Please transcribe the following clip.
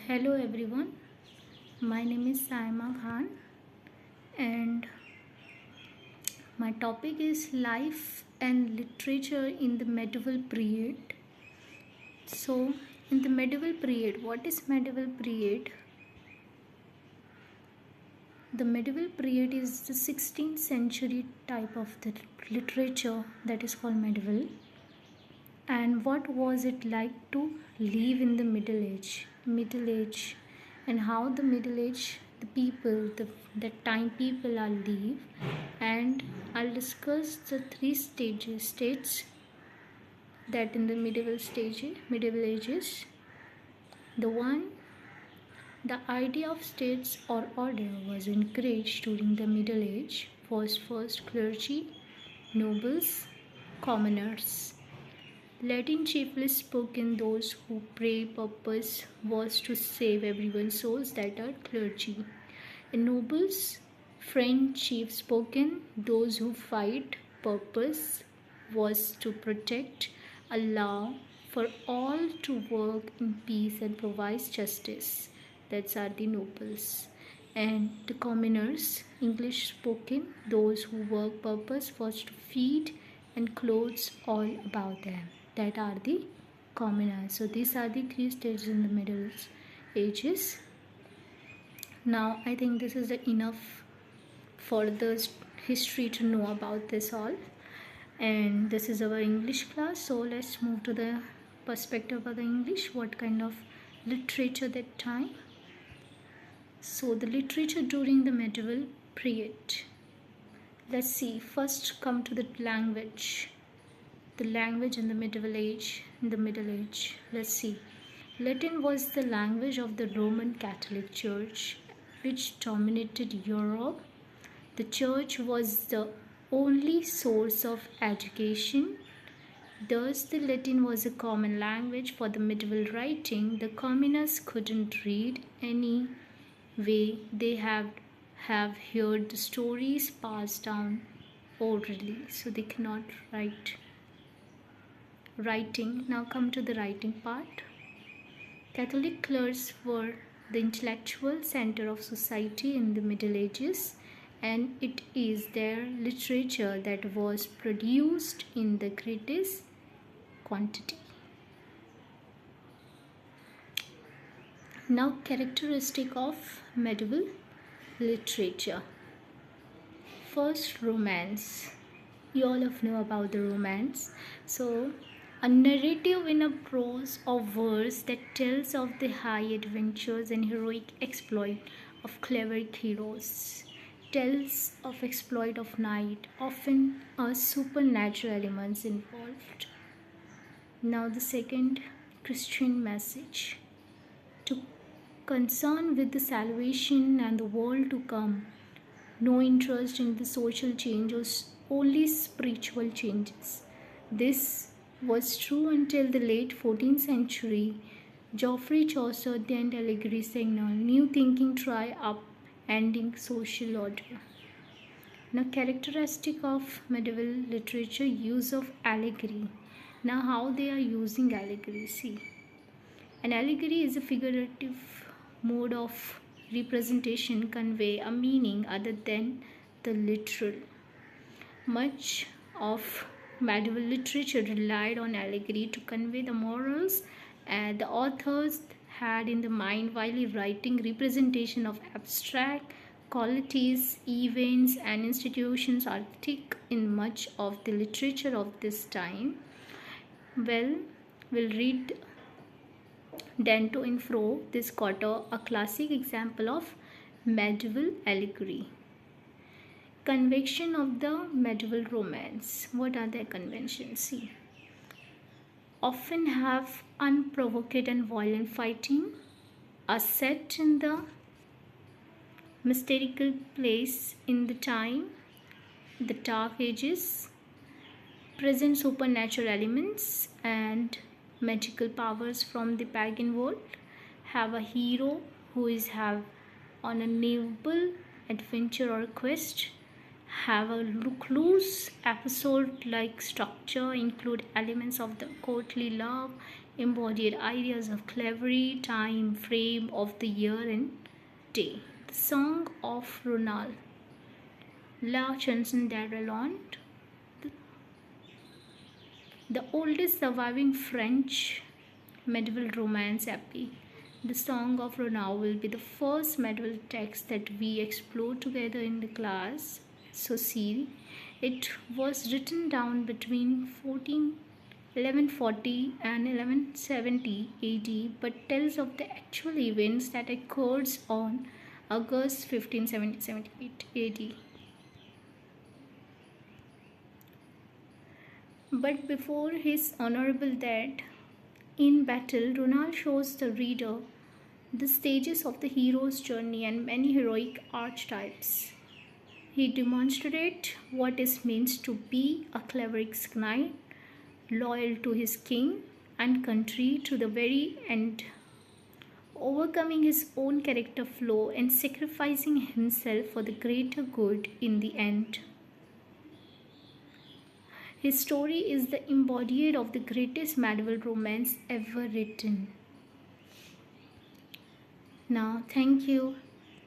Hello everyone, my name is Saima Khan and my topic is life and literature in the medieval period. So, in the medieval period, what is medieval period? The medieval period is the 16th century type of the literature that is called medieval. And what was it like to live in the middle age and how the middle age the people the time people are live, and I'll discuss the three states that in the medieval ages. The idea of states or order was encouraged during the middle age. First clergy, nobles, commoners. Latin chiefly spoken, those whose prey purpose was to save everyone's souls, that are clergy. And nobles, French chief spoken, those who fight purpose was to protect, allow for all to work in peace and provide justice. That's are the nobles. And the commoners, English spoken, those who work purpose was to feed and clothes all about them. That are the commoners. So these are the three stages in the Middle Ages. Now I think this is enough for the history to know about this all. And this is our English class. So let's move to the perspective of the English. What kind of literature that time? So the literature during the medieval period. Let's see. First come to the language. The language in the Middle Age. Let's see. Latin was the language of the Roman Catholic Church, which dominated Europe. The church was the only source of education. Thus, the Latin was a common language for the medieval writing. The commoners couldn't read any way. They have heard the stories passed down orally, so they cannot write. Writing. Now come to the writing part. Catholic clerks were the intellectual center of society in the Middle Ages, and it is their literature that was produced in the greatest quantity. Now, characteristic of medieval literature. First, romance. You all have know about the romance. So, a narrative in a prose or verse that tells of the high adventures and heroic exploit of clever heroes. Tells of exploit of knight, often are supernatural elements involved. Now the second, Christian message. To concern with the salvation and the world to come. No interest in the social changes, only spiritual changes. This was true until the late 14th century. Geoffrey Chaucer and Allegory signal new thinking try up ending social order. Now, characteristic of medieval literature, use of allegory. Now, how they are using allegory? See, an allegory is a figurative mode of representation convey a meaning other than the literal. Much of medieval literature relied on allegory to convey the morals the authors had in the mind while writing. Representation of abstract qualities, events, and institutions are thick in much of the literature of this time. Well, we'll read Dante Infro this quarter, a classic example of medieval allegory. Convention of the medieval romance. What are their conventions? See, often have unprovoked and violent fighting, are set in the mystical place in the time, the Dark Ages, present supernatural elements and magical powers from the pagan world, have a hero who is have on a noble adventure or quest, have a loose episode like structure, include elements of the courtly love, embodied ideas of clevery, time, frame of the year and day. The Song of Ronald, La Chanson d'Arelon, the oldest surviving French medieval romance epic. The Song of Ronald will be the first medieval text that we explore together in the class. So see, it was written down between 1140 and 1170 AD, but tells of the actual events that occurred on August 1578 AD. But before his honorable death in battle, Ronald shows the reader the stages of the hero's journey and many heroic archetypes. He demonstrates what it means to be a cleric knight, loyal to his king and country to the very end, overcoming his own character flaw and sacrificing himself for the greater good in the end. His story is the embodied of the greatest medieval romance ever written. Now, thank you.